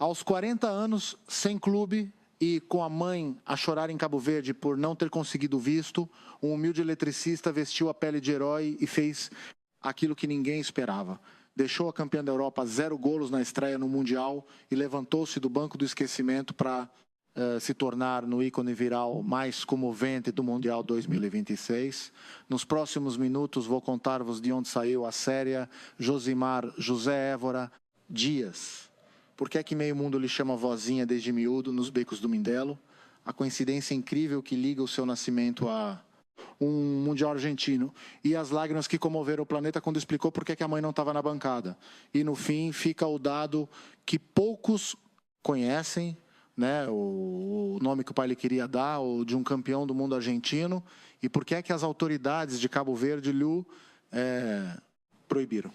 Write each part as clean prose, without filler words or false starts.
Aos 40 anos, sem clube e com a mãe a chorar em Cabo Verde por não ter conseguido visto, um humilde eletricista vestiu a pele de herói e fez aquilo que ninguém esperava. Deixou a campeã da Europa 0 golos na estreia no Mundial e levantou-se do banco do esquecimento para se tornar no ícone viral mais comovente do Mundial 2026. Nos próximos minutos vou contar-vos de onde saiu a séria Josimar José Évora Dias. Por que é que meio mundo lhe chama vozinha desde miúdo nos becos do Mindelo? A coincidência incrível que liga o seu nascimento a um Mundial argentino e as lágrimas que comoveram o planeta quando explicou por que é que a mãe não estava na bancada. E no fim fica o dado que poucos conhecem, né, o nome que o pai lhe queria dar, o de um campeão do mundo argentino, e por que é que as autoridades de Cabo Verde lhe proibiram.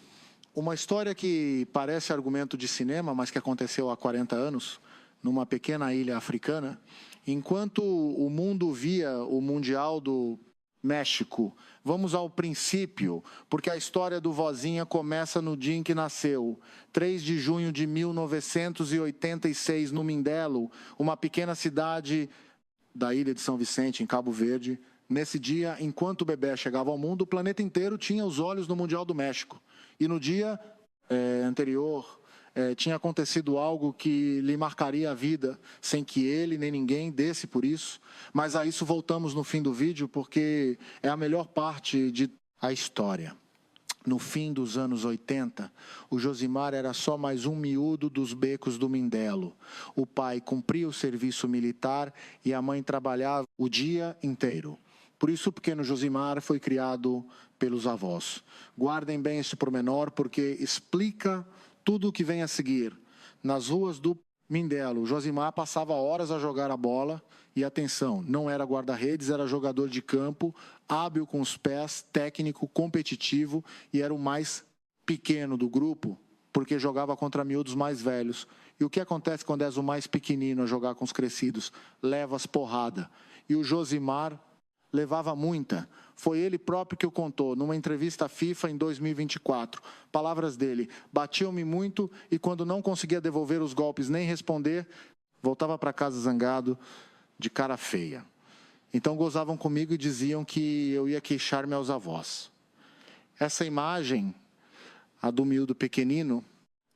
Uma história que parece argumento de cinema, mas que aconteceu há 40 anos, numa pequena ilha africana, enquanto o mundo via o Mundial do México. Vamos ao princípio, porque a história do Vozinha começa no dia em que nasceu. 3 de junho de 1986, no Mindelo, uma pequena cidade da ilha de São Vicente, em Cabo Verde. Nesse dia, enquanto o bebê chegava ao mundo, o planeta inteiro tinha os olhos no Mundial do México. E no dia anterior, tinha acontecido algo que lhe marcaria a vida, sem que ele nem ninguém desse por isso. Mas a isso voltamos no fim do vídeo, porque é a melhor parte da história. No fim dos anos 80, o Josimar era só mais um miúdo dos becos do Mindelo. O pai cumpria o serviço militar e a mãe trabalhava o dia inteiro. Por isso o pequeno Josimar foi criado pelos avós. Guardem bem este pormenor, porque explica tudo o que vem a seguir. Nas ruas do Mindelo, Josimar passava horas a jogar a bola e, atenção, não era guarda-redes, era jogador de campo, hábil com os pés, técnico, competitivo e era o mais pequeno do grupo, porque jogava contra miúdos mais velhos. E o que acontece quando és o mais pequenino a jogar com os crescidos? Levas porrada. E o Josimar levava muita. Foi ele próprio que o contou, numa entrevista à FIFA em 2024. Palavras dele: batiam-me muito e quando não conseguia devolver os golpes nem responder, voltava para casa zangado, de cara feia. Então gozavam comigo e diziam que eu ia queixar-me aos avós. Essa imagem, a do miúdo pequenino,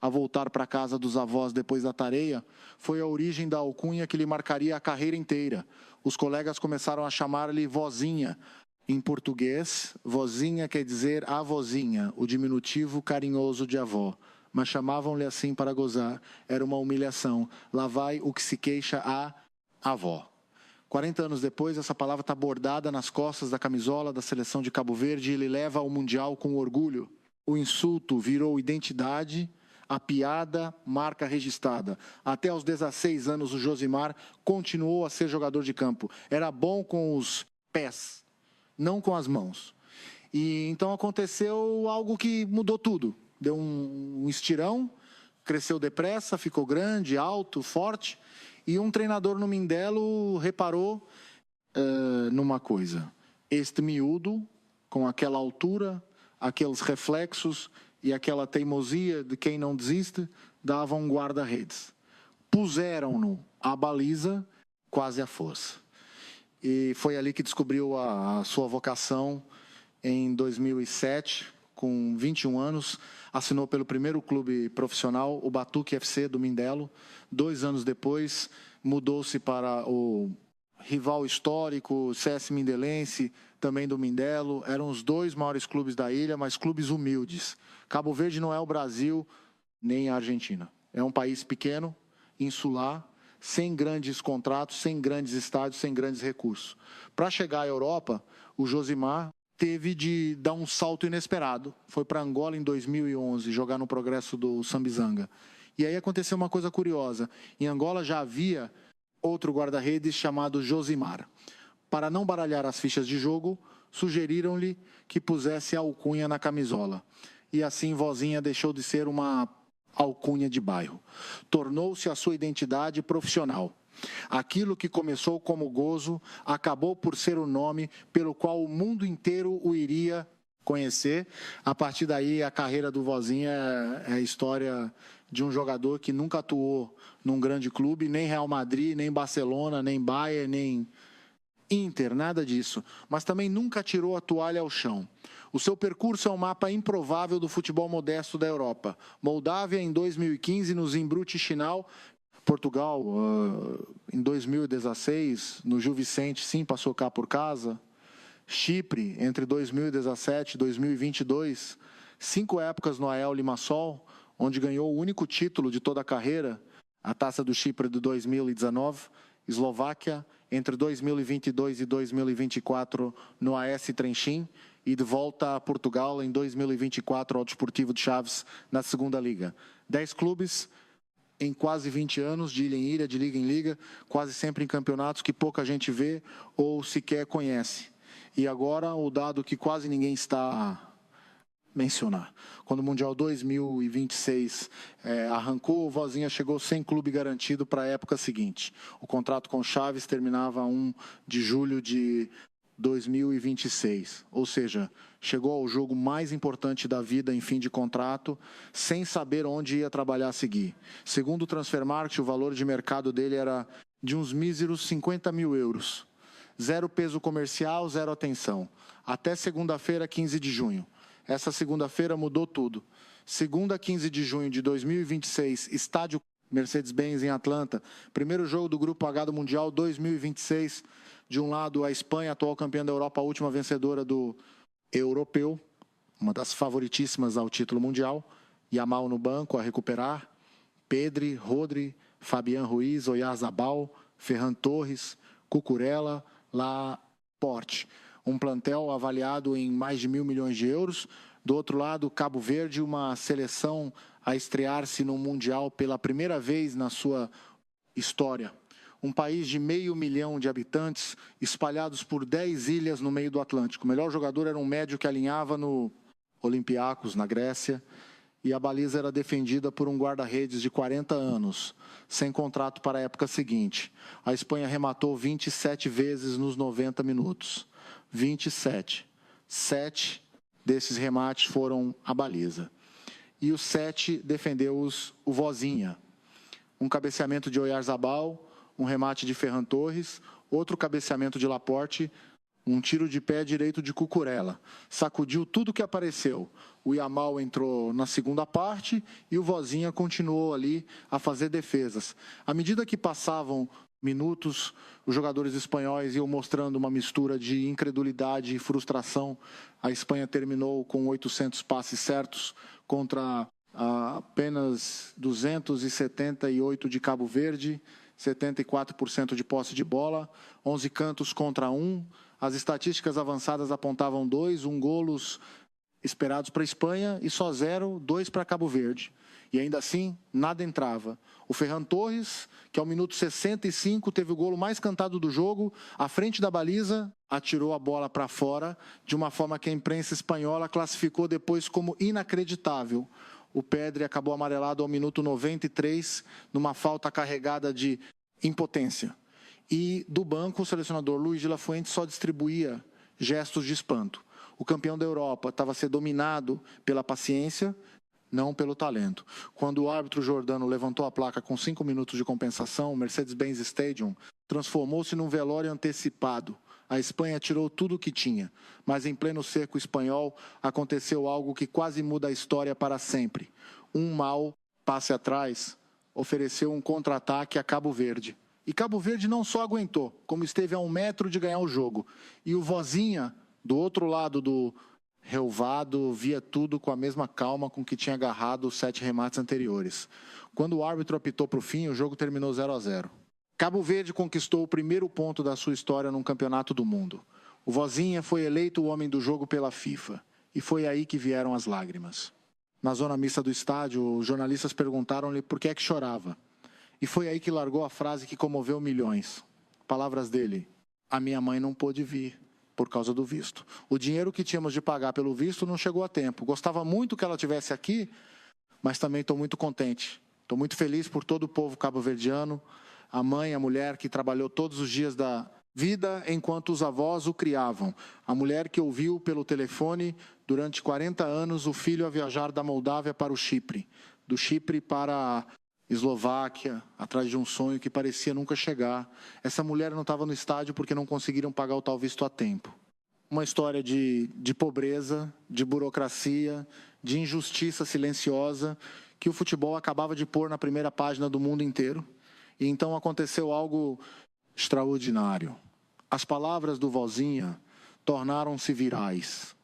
a voltar para a casa dos avós depois da tareia, foi a origem da alcunha que lhe marcaria a carreira inteira. Os colegas começaram a chamar-lhe vozinha. Em português, vozinha quer dizer avózinha, o diminutivo carinhoso de avó. Mas chamavam-lhe assim para gozar. Era uma humilhação. Lá vai o que se queixa a avó. 40 anos depois, essa palavra está bordada nas costas da camisola da seleção de Cabo Verde e ele leva ao Mundial com orgulho. O insulto virou identidade, a piada, marca registrada. Até aos 16 anos, o Josimar continuou a ser jogador de campo. Era bom com os pés, não com as mãos. E então aconteceu algo que mudou tudo. Deu um estirão, cresceu depressa, ficou grande, alto, forte. E um treinador no Mindelo reparou numa coisa. Este miúdo, com aquela altura, aqueles reflexos e aquela teimosia de quem não desiste, dava um guarda-redes. Puseram-no à baliza quase à força. E foi ali que descobriu a sua vocação em 2007, com 21 anos, assinou pelo primeiro clube profissional, o Batuque FC do Mindelo. 2 anos depois, mudou-se para o rival histórico, CS Mindelense, também do Mindelo. Eram os 2 maiores clubes da ilha, mas clubes humildes. Cabo Verde não é o Brasil nem a Argentina. É um país pequeno, insular, sem grandes contratos, sem grandes estádios, sem grandes recursos. Para chegar à Europa, o Josimar teve de dar um salto inesperado. Foi para Angola em 2011, jogar no Progresso do Sambizanga. E aí aconteceu uma coisa curiosa. Em Angola já havia outro guarda-redes chamado Josimar. Para não baralhar as fichas de jogo, sugeriram-lhe que pusesse a alcunha na camisola. E assim vozinha deixou de ser uma alcunha de bairro. Tornou-se a sua identidade profissional. Aquilo que começou como gozo acabou por ser o nome pelo qual o mundo inteiro o iria conhecer. A partir daí, a carreira do Vozinha é a história de um jogador que nunca atuou num grande clube, nem Real Madrid, nem Barcelona, nem Bayern, nem Inter, nada disso. Mas também nunca tirou a toalha ao chão. O seu percurso é um mapa improvável do futebol modesto da Europa. Moldávia em 2015, no Zimbru Chisinau. Portugal, em 2016, no Gil Vicente, sim, passou cá por casa. Chipre, entre 2017 e 2022. 5 épocas no AEL Limassol, onde ganhou o único título de toda a carreira, a Taça do Chipre de 2019. Eslováquia, entre 2022 e 2024, no AS Trenčín. E de volta a Portugal em 2024 ao Desportivo de Chaves, na segunda liga. 10 clubes em quase 20 anos, de ilha em ilha, de liga em liga, quase sempre em campeonatos que pouca gente vê ou sequer conhece. E agora o dado que quase ninguém está a mencionar. Quando o Mundial 2026 arrancou, o Vozinha chegou sem clube garantido para a época seguinte. O contrato com Chaves terminava 1 de julho de 2026, ou seja, chegou ao jogo mais importante da vida em fim de contrato, sem saber onde ia trabalhar a seguir. Segundo o Transfermarkt, o valor de mercado dele era de uns míseros 50 mil euros. 0 peso comercial, 0 atenção. Até segunda-feira, 15 de junho. Essa segunda-feira mudou tudo. Segunda, 15 de junho de 2026, estádio Mercedes-Benz em Atlanta. Primeiro jogo do Grupo H do Mundial 2026. De um lado, a Espanha, atual campeã da Europa, a última vencedora do Europeu, uma das favoritíssimas ao título mundial. Yamal no banco a recuperar. Pedri, Rodri, Fabián Ruiz, Oyarzabal, Ferran Torres, Cucurella, Laporte. Um plantel avaliado em mais de 1.000 milhões de euros. Do outro lado, Cabo Verde, uma seleção a estrear-se no Mundial pela primeira vez na sua história. Um país de 500 mil de habitantes, espalhados por 10 ilhas no meio do Atlântico. O melhor jogador era um médio que alinhava no Olympiacos, na Grécia, e a baliza era defendida por um guarda-redes de 40 anos, sem contrato para a época seguinte. A Espanha rematou 27 vezes nos 90 minutos. 27. 7 desses remates foram a baliza. E os 7 defendeu-os o Vozinha. Um cabeceamento de Oyarzabal, um remate de Ferran Torres, outro cabeceamento de Laporte, um tiro de pé direito de Cucurella. Sacudiu tudo que apareceu. O Yamal entrou na segunda parte e o Vozinha continuou ali a fazer defesas. À medida que passavam minutos, os jogadores espanhóis iam mostrando uma mistura de incredulidade e frustração. A Espanha terminou com 800 passes certos contra apenas 278 de Cabo Verde, 74% de posse de bola, 11 cantos contra 1. As estatísticas avançadas apontavam 1 golos esperados para a Espanha e só 0, 2 para Cabo Verde. E ainda assim, nada entrava. O Ferran Torres, que ao minuto 65 teve o golo mais cantado do jogo, à frente da baliza, atirou a bola para fora, de uma forma que a imprensa espanhola classificou depois como inacreditável. O Pedri acabou amarelado ao minuto 93, numa falta carregada de impotência. E do banco, o selecionador Luis de la Fuente só distribuía gestos de espanto. O campeão da Europa estava a ser dominado pela paciência, não pelo talento. Quando o árbitro jordano levantou a placa com 5 minutos de compensação, o Mercedes-Benz Stadium transformou-se num velório antecipado. A Espanha tirou tudo o que tinha, mas em pleno cerco espanhol aconteceu algo que quase muda a história para sempre. Um mau passe atrás ofereceu um contra-ataque a Cabo Verde. E Cabo Verde não só aguentou, como esteve a 1 metro de ganhar o jogo. E o Vozinha, do outro lado do relvado, via tudo com a mesma calma com que tinha agarrado os 7 remates anteriores. Quando o árbitro apitou para o fim, o jogo terminou 0-0. Cabo Verde conquistou o primeiro ponto da sua história num campeonato do mundo. O Vozinha foi eleito o homem do jogo pela FIFA. E foi aí que vieram as lágrimas. Na zona mista do estádio, os jornalistas perguntaram-lhe por que é que chorava. E foi aí que largou a frase que comoveu milhões. Palavras dele: a minha mãe não pôde vir por causa do visto. O dinheiro que tínhamos de pagar pelo visto não chegou a tempo. Gostava muito que ela estivesse aqui, mas também estou muito contente. Estou muito feliz por todo o povo cabo-verdiano, a mãe, a mulher que trabalhou todos os dias da vida enquanto os avós o criavam. A mulher que ouviu pelo telefone durante 40 anos o filho a viajar da Moldávia para o Chipre. do Chipre para a Eslováquia, atrás de um sonho que parecia nunca chegar. Essa mulher não estava no estádio porque não conseguiram pagar o tal visto a tempo. Uma história de pobreza, de burocracia, de injustiça silenciosa que o futebol acabava de pôr na primeira página do mundo inteiro. E então aconteceu algo extraordinário. As palavras do Vozinha tornaram-se virais.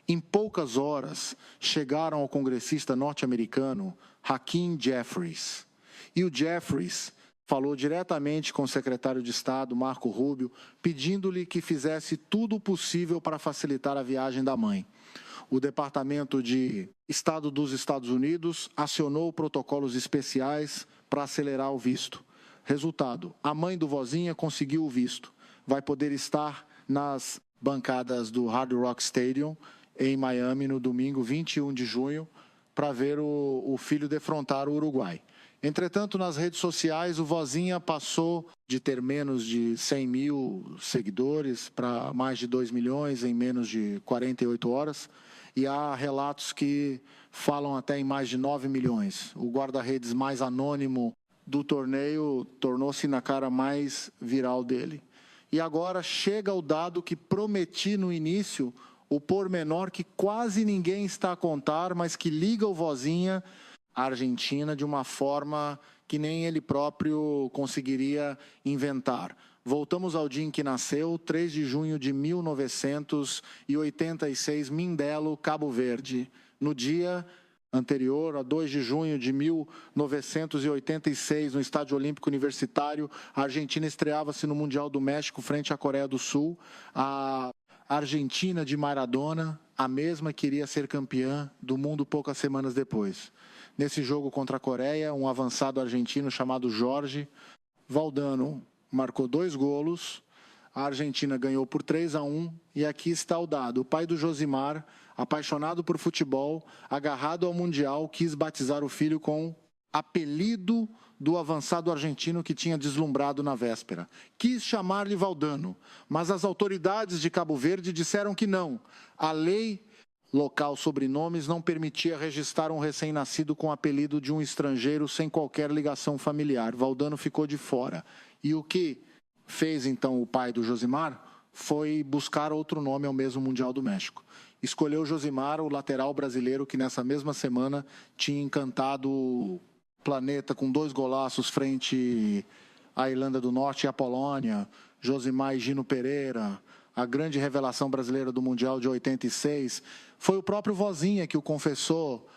Em poucas horas, chegaram ao congressista norte-americano Hakeem Jeffries. E o Jeffries falou diretamente com o secretário de Estado, Marco Rubio, pedindo-lhe que fizesse tudo o possível para facilitar a viagem da mãe. O Departamento de Estado dos Estados Unidos acionou protocolos especiais para acelerar o visto. Resultado, a mãe do Vozinha conseguiu o visto. Vai poder estar nas bancadas do Hard Rock Stadium, em Miami, no domingo 21 de junho, para ver o filho defrontar o Uruguai. Entretanto, nas redes sociais, o Vozinha passou de ter menos de 100 mil seguidores para mais de 2 milhões em menos de 48 horas. E há relatos que falam até em mais de 9 milhões. O guarda-redes mais anônimo do torneio tornou-se na cara mais viral dele. E agora chega o dado que prometi no início, o pormenor que quase ninguém está a contar, mas que liga o Vozinha à Argentina de uma forma que nem ele próprio conseguiria inventar. Voltamos ao dia em que nasceu, 3 de junho de 1986, Mindelo, Cabo Verde. No dia anterior, a 2 de junho de 1986, no Estádio Olímpico Universitário, a Argentina estreava-se no Mundial do México frente à Coreia do Sul. A Argentina de Maradona, a mesma que iria ser campeã do mundo poucas semanas depois. Nesse jogo contra a Coreia, um avançado argentino chamado Jorge Valdano marcou 2 golos, a Argentina ganhou por 3-1, e aqui está o dado. O pai do Josimar, apaixonado por futebol, agarrado ao Mundial, quis batizar o filho com apelido do avançado argentino que tinha deslumbrado na véspera. Quis chamar-lhe Valdano, mas as autoridades de Cabo Verde disseram que não. A lei local sobrenomes não permitia registrar um recém-nascido com o apelido de um estrangeiro sem qualquer ligação familiar. Valdano ficou de fora. E o que fez, então, o pai do Josimar foi buscar outro nome ao mesmo Mundial do México. Escolheu Josimar, o lateral brasileiro que nessa mesma semana tinha encantado o planeta com 2 golaços frente à Irlanda do Norte e à Polônia. Josimar e Gino Pereira, a grande revelação brasileira do Mundial de 86. Foi o próprio Vozinha que o confessou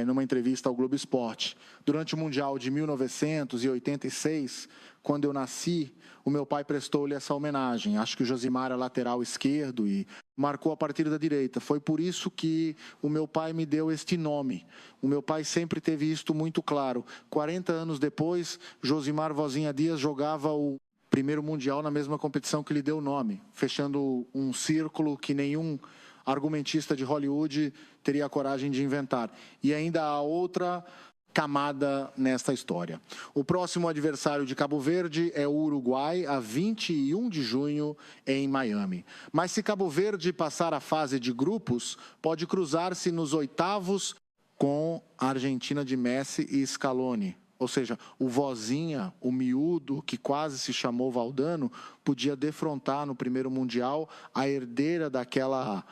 numa entrevista ao Globo Esporte. Durante o Mundial de 1986, quando eu nasci, o meu pai prestou-lhe essa homenagem. Acho que o Josimar era lateral esquerdo e marcou a partir da direita. Foi por isso que o meu pai me deu este nome. O meu pai sempre teve isto muito claro. 40 anos depois, Josimar Vozinha Dias jogava o primeiro Mundial na mesma competição que lhe deu o nome, fechando um círculo que nenhum argumentista de Hollywood teria a coragem de inventar. E ainda há outra camada nesta história. O próximo adversário de Cabo Verde é o Uruguai, a 21 de junho, em Miami. Mas se Cabo Verde passar a fase de grupos, pode cruzar-se nos oitavos com a Argentina de Messi e Scaloni. Ou seja, o Vozinha, o miúdo, que quase se chamou Valdano, podia defrontar no primeiro Mundial a herdeira daquela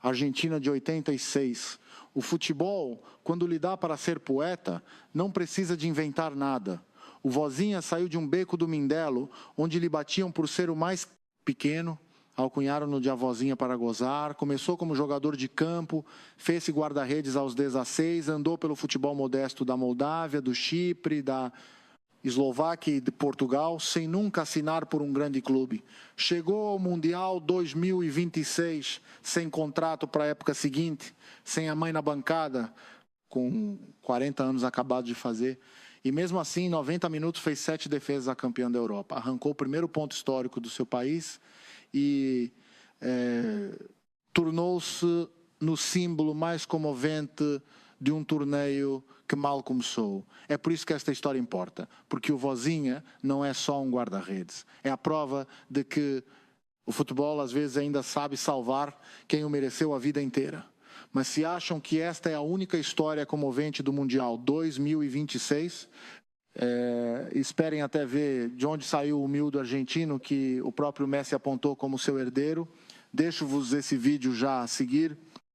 Argentina de 86. O futebol, quando lhe dá para ser poeta, não precisa de inventar nada. O Vozinha saiu de um beco do Mindelo, onde lhe batiam por ser o mais pequeno, alcunharam-no de Avozinha para gozar, começou como jogador de campo, fez-se guarda-redes aos 16, andou pelo futebol modesto da Moldávia, do Chipre, da Eslováquia e de Portugal, sem nunca assinar por um grande clube. Chegou ao Mundial 2026, sem contrato para a época seguinte, sem a mãe na bancada, com 40 anos acabado de fazer. E mesmo assim, em 90 minutos, fez 7 defesas a campeã da Europa. Arrancou o primeiro ponto histórico do seu país e tornou-se no símbolo mais comovente de um torneio que mal começou. É por isso que esta história importa, porque o Vozinha não é só um guarda-redes. É a prova de que o futebol às vezes ainda sabe salvar quem o mereceu a vida inteira. mas se acham que esta é a única história comovente do Mundial 2026, esperem até ver de onde saiu o humilde argentino, que o próprio Messi apontou como seu herdeiro. Deixo-vos esse vídeo já a seguir.